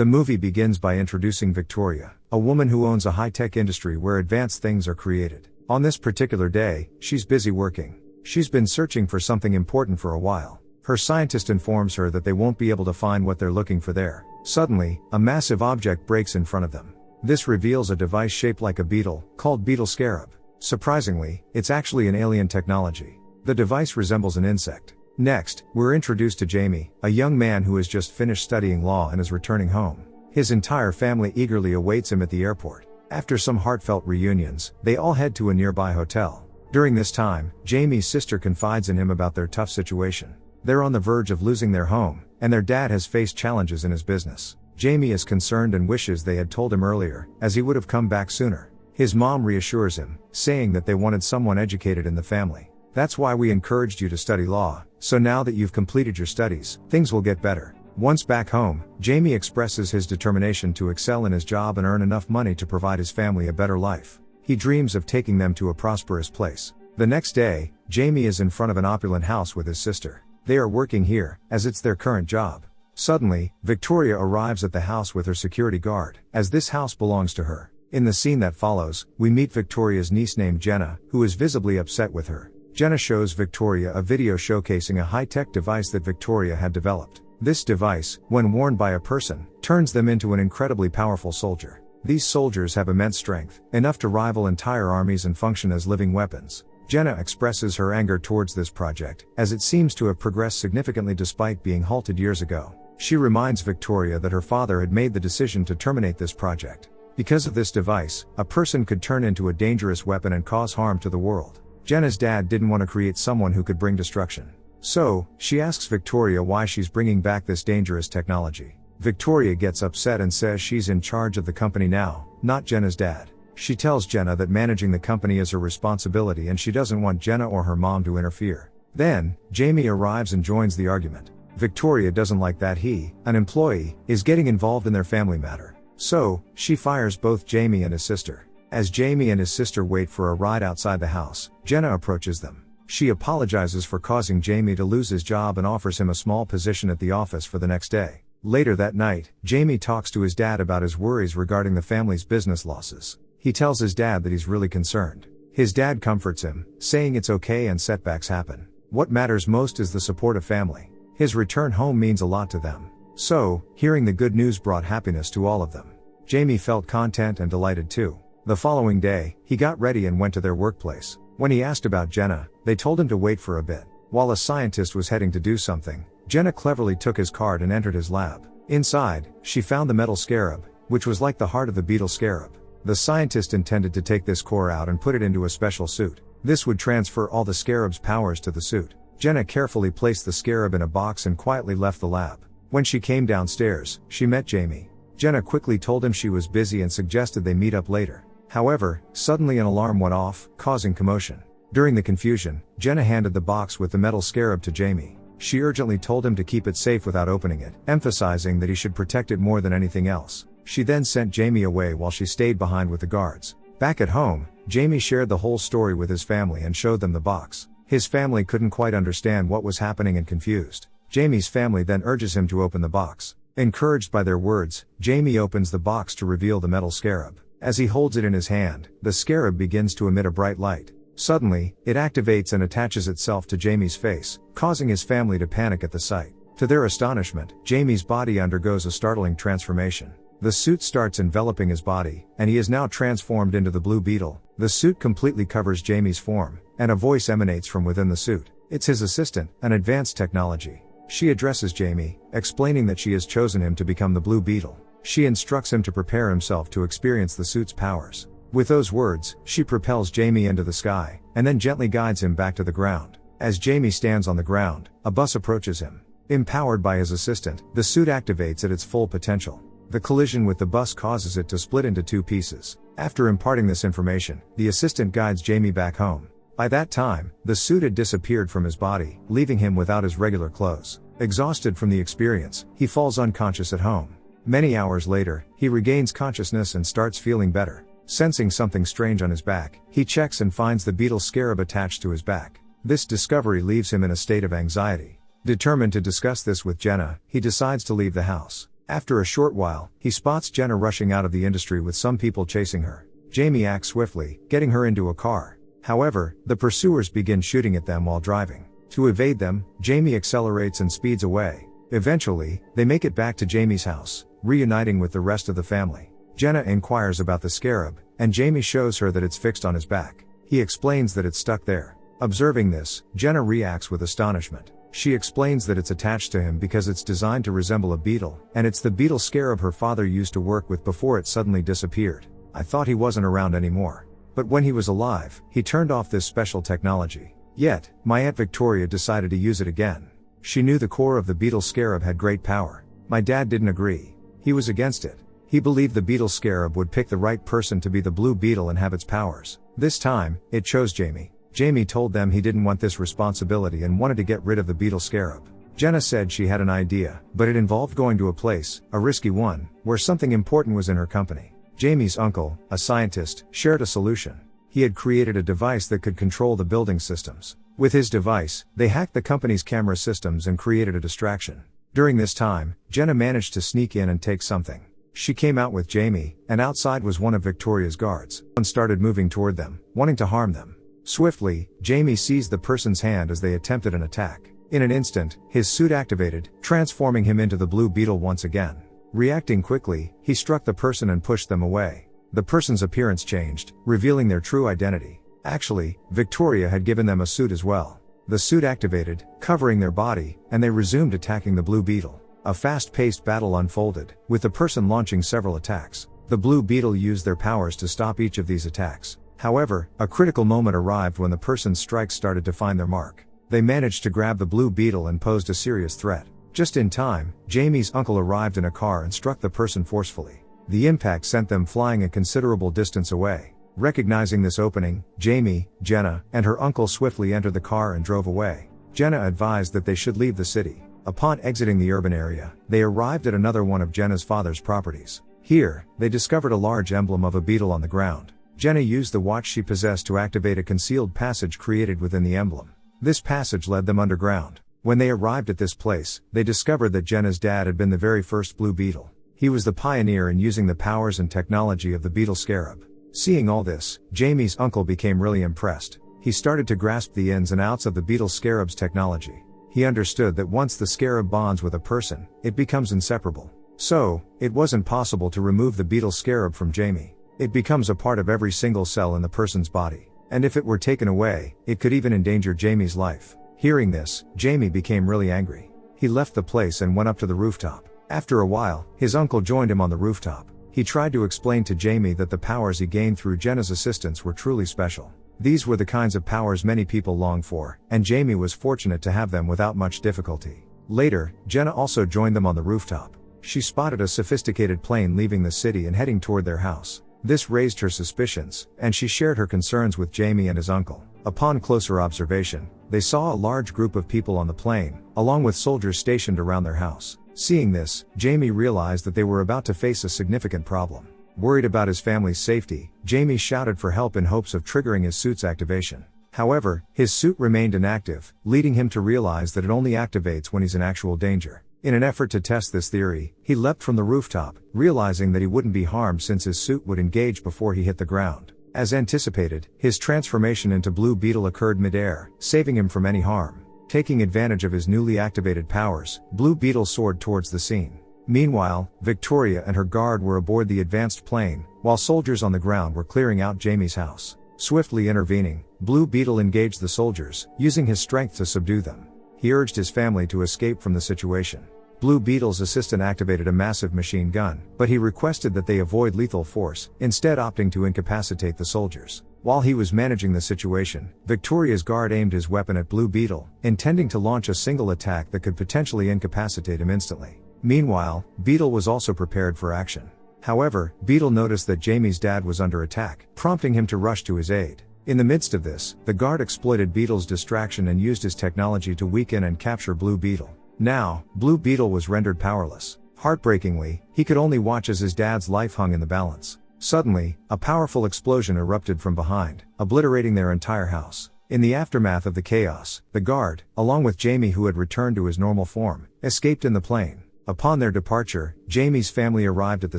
The movie begins by introducing Victoria, a woman who owns a high-tech industry where advanced things are created. On this particular day, she's busy working. She's been searching for something important for a while. Her scientist informs her that they won't be able to find what they're looking for there. Suddenly, a massive object breaks in front of them. This reveals a device shaped like a beetle, called Beetle Scarab. Surprisingly, it's actually an alien technology. The device resembles an insect. Next, we're introduced to Jaime, a young man who has just finished studying law and is returning home. His entire family eagerly awaits him at the airport. After some heartfelt reunions, they all head to a nearby hotel. During this time, Jaime's sister confides in him about their tough situation. They're on the verge of losing their home, and their dad has faced challenges in his business. Jaime is concerned and wishes they had told him earlier, as he would have come back sooner. His mom reassures him, saying that they wanted someone educated in the family. That's why we encouraged you to study law, so now that you've completed your studies, things will get better. Once back home, Jaime expresses his determination to excel in his job and earn enough money to provide his family a better life. He dreams of taking them to a prosperous place. The next day, Jaime is in front of an opulent house with his sister. They are working here, as it's their current job. Suddenly, Victoria arrives at the house with her security guard, as this house belongs to her. In the scene that follows, we meet Victoria's niece named Jenna, who is visibly upset with her. Jenna shows Victoria a video showcasing a high-tech device that Victoria had developed. This device, when worn by a person, turns them into an incredibly powerful soldier. These soldiers have immense strength, enough to rival entire armies and function as living weapons. Jenna expresses her anger towards this project, as it seems to have progressed significantly despite being halted years ago. She reminds Victoria that her father had made the decision to terminate this project. Because of this device, a person could turn into a dangerous weapon and cause harm to the world. Jenna's dad didn't want to create someone who could bring destruction. So, she asks Victoria why she's bringing back this dangerous technology. Victoria gets upset and says she's in charge of the company now, not Jenna's dad. She tells Jenna that managing the company is her responsibility and she doesn't want Jenna or her mom to interfere. Then, Jaime arrives and joins the argument. Victoria doesn't like that he, an employee, is getting involved in their family matter. So, she fires both Jaime and his sister. As Jaime and his sister wait for a ride outside the house, Jenna approaches them. She apologizes for causing Jaime to lose his job and offers him a small position at the office for the next day. Later that night, Jaime talks to his dad about his worries regarding the family's business losses. He tells his dad that he's really concerned. His dad comforts him, saying it's okay and setbacks happen. What matters most is the support of family. His return home means a lot to them. So, hearing the good news brought happiness to all of them. Jaime felt content and delighted too. The following day, he got ready and went to their workplace. When he asked about Jenna, they told him to wait for a bit. While a scientist was heading to do something, Jenna cleverly took his card and entered his lab. Inside, she found the metal scarab, which was like the heart of the beetle scarab. The scientist intended to take this core out and put it into a special suit. This would transfer all the scarab's powers to the suit. Jenna carefully placed the scarab in a box and quietly left the lab. When she came downstairs, she met Jaime. Jenna quickly told him she was busy and suggested they meet up later. However, suddenly an alarm went off, causing commotion. During the confusion, Jenna handed the box with the metal scarab to Jaime. She urgently told him to keep it safe without opening it, emphasizing that he should protect it more than anything else. She then sent Jaime away while she stayed behind with the guards. Back at home, Jaime shared the whole story with his family and showed them the box. His family couldn't quite understand what was happening and confused. Jaime's family then urges him to open the box. Encouraged by their words, Jaime opens the box to reveal the metal scarab. As he holds it in his hand, the scarab begins to emit a bright light. Suddenly, it activates and attaches itself to Jaime's face, causing his family to panic at the sight. To their astonishment, Jaime's body undergoes a startling transformation. The suit starts enveloping his body, and he is now transformed into the Blue Beetle. The suit completely covers Jaime's form, and a voice emanates from within the suit. It's his assistant, an advanced technology. She addresses Jaime, explaining that she has chosen him to become the Blue Beetle. She instructs him to prepare himself to experience the suit's powers. With those words, she propels Jaime into the sky, and then gently guides him back to the ground. As Jaime stands on the ground, a bus approaches him. Empowered by his assistant, the suit activates at its full potential. The collision with the bus causes it to split into two pieces. After imparting this information, the assistant guides Jaime back home. By that time, the suit had disappeared from his body, leaving him without his regular clothes. Exhausted from the experience, he falls unconscious at home. Many hours later, he regains consciousness and starts feeling better. Sensing something strange on his back, he checks and finds the beetle scarab attached to his back. This discovery leaves him in a state of anxiety. Determined to discuss this with Jenna, he decides to leave the house. After a short while, he spots Jenna rushing out of the industry with some people chasing her. Jaime acts swiftly, getting her into a car. However, the pursuers begin shooting at them while driving. To evade them, Jaime accelerates and speeds away. Eventually, they make it back to Jaime's house, reuniting with the rest of the family. Jenna inquires about the Scarab, and Jaime shows her that it's fixed on his back. He explains that it's stuck there. Observing this, Jenna reacts with astonishment. She explains that it's attached to him because it's designed to resemble a beetle, and it's the beetle Scarab her father used to work with before it suddenly disappeared. I thought he wasn't around anymore. But when he was alive, he turned off this special technology. Yet, my Aunt Victoria decided to use it again. She knew the core of the beetle Scarab had great power. My dad didn't agree. He was against it. He believed the beetle Scarab would pick the right person to be the Blue Beetle and have its powers. This time, it chose Jaime. Jaime told them he didn't want this responsibility and wanted to get rid of the beetle Scarab. Jenna said she had an idea, but it involved going to a place, a risky one, where something important was in her company. Jaime's uncle, a scientist, shared a solution. He had created a device that could control the building systems. With his device, they hacked the company's camera systems and created a distraction. During this time, Jenna managed to sneak in and take something. She came out with Jaime, and outside was one of Victoria's guards, and started moving toward them, wanting to harm them. Swiftly, Jaime seized the person's hand as they attempted an attack. In an instant, his suit activated, transforming him into the Blue Beetle once again. Reacting quickly, he struck the person and pushed them away. The person's appearance changed, revealing their true identity. Actually, Victoria had given them a suit as well. The suit activated, covering their body, and they resumed attacking the Blue Beetle. A fast-paced battle unfolded, with the person launching several attacks. The Blue Beetle used their powers to stop each of these attacks. However, a critical moment arrived when the person's strikes started to find their mark. They managed to grab the Blue Beetle and posed a serious threat. Just in time, Jaime's uncle arrived in a car and struck the person forcefully. The impact sent them flying a considerable distance away. Recognizing this opening, Jaime, Jenna, and her uncle swiftly entered the car and drove away. Jenna advised that they should leave the city. Upon exiting the urban area, they arrived at another one of Jenna's father's properties. Here, they discovered a large emblem of a beetle on the ground. Jenna used the watch she possessed to activate a concealed passage created within the emblem. This passage led them underground. When they arrived at this place, they discovered that Jenna's dad had been the very first Blue Beetle. He was the pioneer in using the powers and technology of the beetle Scarab. Seeing all this, Jaime's uncle became really impressed. He started to grasp the ins and outs of the beetle Scarab's technology. He understood that once the Scarab bonds with a person, it becomes inseparable. So, it wasn't possible to remove the beetle Scarab from Jaime. It becomes a part of every single cell in the person's body. And if it were taken away, it could even endanger Jaime's life. Hearing this, Jaime became really angry. He left the place and went up to the rooftop. After a while, his uncle joined him on the rooftop. He tried to explain to Jaime that the powers he gained through Jenna's assistance were truly special. These were the kinds of powers many people long for, and Jaime was fortunate to have them without much difficulty. Later, Jenna also joined them on the rooftop. She spotted a sophisticated plane leaving the city and heading toward their house. This raised her suspicions, and she shared her concerns with Jaime and his uncle. Upon closer observation, they saw a large group of people on the plane, along with soldiers stationed around their house. Seeing this, Jaime realized that they were about to face a significant problem. Worried about his family's safety, Jaime shouted for help in hopes of triggering his suit's activation. However, his suit remained inactive, leading him to realize that it only activates when he's in actual danger. In an effort to test this theory, he leapt from the rooftop, realizing that he wouldn't be harmed since his suit would engage before he hit the ground. As anticipated, his transformation into Blue Beetle occurred mid-air, saving him from any harm. Taking advantage of his newly activated powers, Blue Beetle soared towards the scene. Meanwhile, Victoria and her guard were aboard the advanced plane, while soldiers on the ground were clearing out Jaime's house. Swiftly intervening, Blue Beetle engaged the soldiers, using his strength to subdue them. He urged his family to escape from the situation. Blue Beetle's assistant activated a massive machine gun, but he requested that they avoid lethal force, instead opting to incapacitate the soldiers. While he was managing the situation, Victoria's guard aimed his weapon at Blue Beetle, intending to launch a single attack that could potentially incapacitate him instantly. Meanwhile, Beetle was also prepared for action. However, Beetle noticed that Jaime's dad was under attack, prompting him to rush to his aid. In the midst of this, the guard exploited Beetle's distraction and used his technology to weaken and capture Blue Beetle. Now, Blue Beetle was rendered powerless. Heartbreakingly, he could only watch as his dad's life hung in the balance. Suddenly, a powerful explosion erupted from behind, obliterating their entire house. In the aftermath of the chaos, the guard, along with Jaime who had returned to his normal form, escaped in the plane. Upon their departure, Jaime's family arrived at the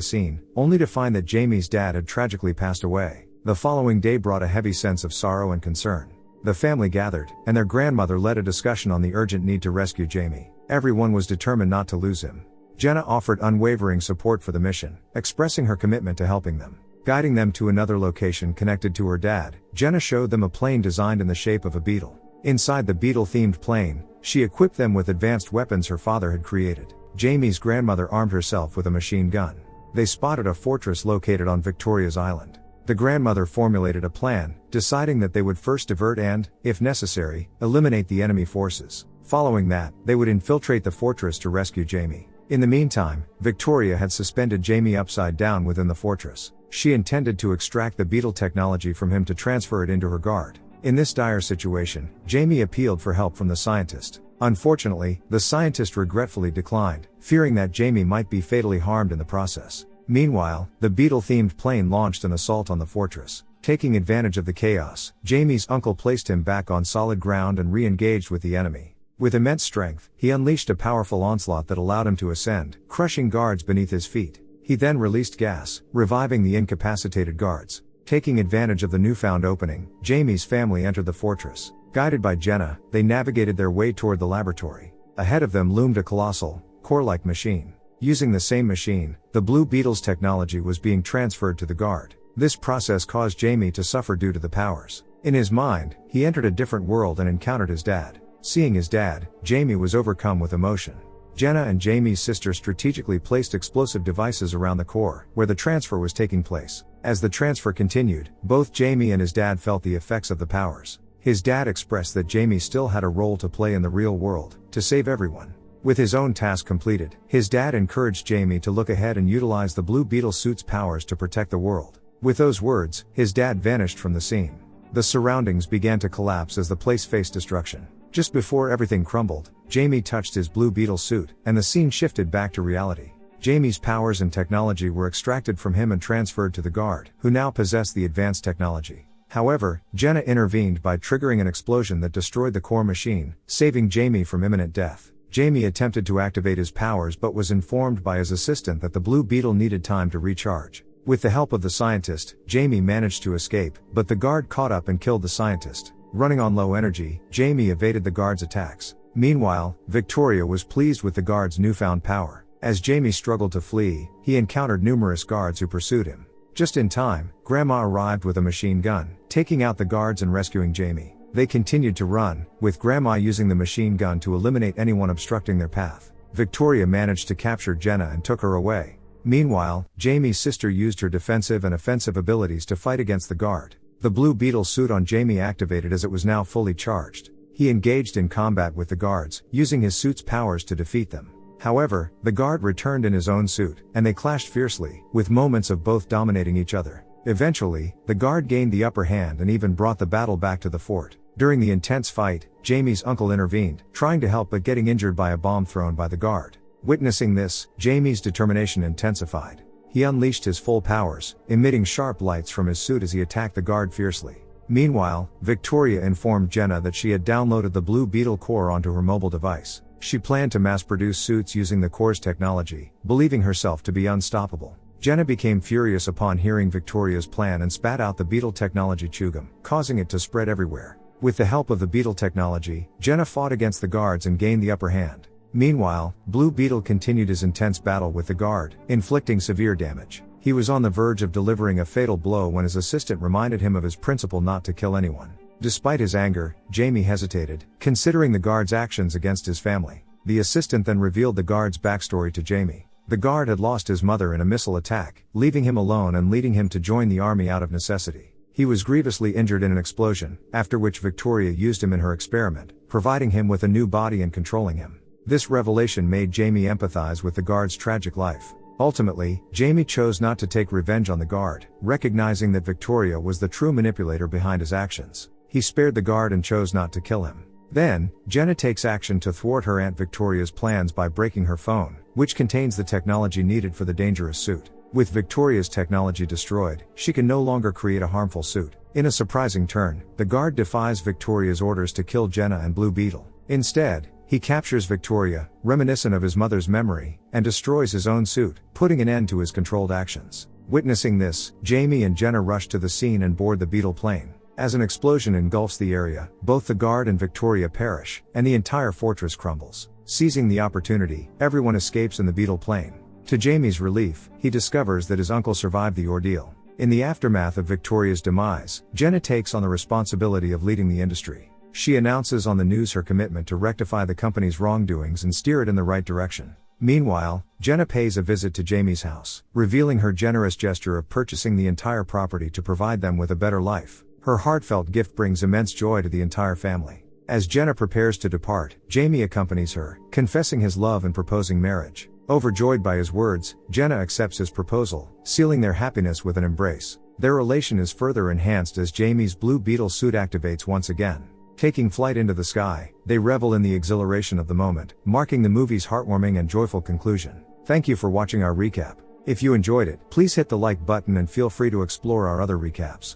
scene, only to find that Jaime's dad had tragically passed away. The following day brought a heavy sense of sorrow and concern. The family gathered, and their grandmother led a discussion on the urgent need to rescue Jaime. Everyone was determined not to lose him. Jenna offered unwavering support for the mission, expressing her commitment to helping them. Guiding them to another location connected to her dad, Jenna showed them a plane designed in the shape of a beetle. Inside the beetle-themed plane, she equipped them with advanced weapons her father had created. Jaime's grandmother armed herself with a machine gun. They spotted a fortress located on Victoria's Island. The grandmother formulated a plan, deciding that they would first divert and, if necessary, eliminate the enemy forces. Following that, they would infiltrate the fortress to rescue Jaime. In the meantime, Victoria had suspended Jaime upside down within the fortress. She intended to extract the beetle technology from him to transfer it into her guard. In this dire situation, Jaime appealed for help from the scientist. Unfortunately, the scientist regretfully declined, fearing that Jaime might be fatally harmed in the process. Meanwhile, the beetle-themed plane launched an assault on the fortress. Taking advantage of the chaos, Jaime's uncle placed him back on solid ground and re-engaged with the enemy. With immense strength, he unleashed a powerful onslaught that allowed him to ascend, crushing guards beneath his feet. He then released gas, reviving the incapacitated guards. Taking advantage of the newfound opening, Jaime's family entered the fortress. Guided by Jenna, they navigated their way toward the laboratory. Ahead of them loomed a colossal, core-like machine. Using the same machine, the Blue Beetle's technology was being transferred to the guard. This process caused Jaime to suffer due to the powers. In his mind, he entered a different world and encountered his dad. Seeing his dad, Jaime was overcome with emotion. Jenna and Jaime's sister strategically placed explosive devices around the core, where the transfer was taking place. As the transfer continued, both Jaime and his dad felt the effects of the powers. His dad expressed that Jaime still had a role to play in the real world, to save everyone. With his own task completed, his dad encouraged Jaime to look ahead and utilize the Blue Beetle suit's powers to protect the world. With those words, his dad vanished from the scene. The surroundings began to collapse as the place faced destruction. Just before everything crumbled, Jaime touched his Blue Beetle suit, and the scene shifted back to reality. Jaime's powers and technology were extracted from him and transferred to the guard, who now possessed the advanced technology. However, Jenna intervened by triggering an explosion that destroyed the core machine, saving Jaime from imminent death. Jaime attempted to activate his powers but was informed by his assistant that the Blue Beetle needed time to recharge. With the help of the scientist, Jaime managed to escape, but the guard caught up and killed the scientist. Running on low energy, Jaime evaded the guard's attacks. Meanwhile, Victoria was pleased with the guard's newfound power. As Jaime struggled to flee, he encountered numerous guards who pursued him. Just in time, Grandma arrived with a machine gun, taking out the guards and rescuing Jaime. They continued to run, with Grandma using the machine gun to eliminate anyone obstructing their path. Victoria managed to capture Jenna and took her away. Meanwhile, Jaime's sister used her defensive and offensive abilities to fight against the guard. The Blue Beetle suit on Jaime activated as it was now fully charged. He engaged in combat with the guards, using his suit's powers to defeat them. However, the guard returned in his own suit, and they clashed fiercely, with moments of both dominating each other. Eventually, the guard gained the upper hand and even brought the battle back to the fort. During the intense fight, Jaime's uncle intervened, trying to help but getting injured by a bomb thrown by the guard. Witnessing this, Jaime's determination intensified. He unleashed his full powers, emitting sharp lights from his suit as he attacked the guard fiercely. Meanwhile, Victoria informed Jenna that she had downloaded the Blue Beetle core onto her mobile device. She planned to mass-produce suits using the core's technology, believing herself to be unstoppable. Jenna became furious upon hearing Victoria's plan and spat out the beetle technology chewgum, causing it to spread everywhere. With the help of the beetle technology, Jenna fought against the guards and gained the upper hand. Meanwhile, Blue Beetle continued his intense battle with the guard, inflicting severe damage. He was on the verge of delivering a fatal blow when his assistant reminded him of his principle not to kill anyone. Despite his anger, Jaime hesitated, considering the guard's actions against his family. The assistant then revealed the guard's backstory to Jaime. The guard had lost his mother in a missile attack, leaving him alone and leading him to join the army out of necessity. He was grievously injured in an explosion, after which Victoria used him in her experiment, providing him with a new body and controlling him. This revelation made Jaime empathize with the guard's tragic life. Ultimately, Jaime chose not to take revenge on the guard, recognizing that Victoria was the true manipulator behind his actions. He spared the guard and chose not to kill him. Then, Jenna takes action to thwart her Aunt Victoria's plans by breaking her phone, which contains the technology needed for the dangerous suit. With Victoria's technology destroyed, she can no longer create a harmful suit. In a surprising turn, the guard defies Victoria's orders to kill Jenna and Blue Beetle. Instead, He captures Victoria, reminiscent of his mother's memory, and destroys his own suit, putting an end to his controlled actions. Witnessing this, Jaime and Jenna rush to the scene and board the Beetle plane. As an explosion engulfs the area, both the guard and Victoria perish, and the entire fortress crumbles. Seizing the opportunity, everyone escapes in the Beetle plane. To Jaime's relief, he discovers that his uncle survived the ordeal. In the aftermath of Victoria's demise, Jenna takes on the responsibility of leading the industry. She announces on the news her commitment to rectify the company's wrongdoings and steer it in the right direction. Meanwhile, Jenna pays a visit to Jaime's house, revealing her generous gesture of purchasing the entire property to provide them with a better life. Her heartfelt gift brings immense joy to the entire family. As Jenna prepares to depart, Jaime accompanies her, confessing his love and proposing marriage. Overjoyed by his words, Jenna accepts his proposal, sealing their happiness with an embrace. Their relation is further enhanced as Jaime's Blue Beetle suit activates once again. Taking flight into the sky, they revel in the exhilaration of the moment, marking the movie's heartwarming and joyful conclusion. Thank you for watching our recap. If you enjoyed it, please hit the like button and feel free to explore our other recaps.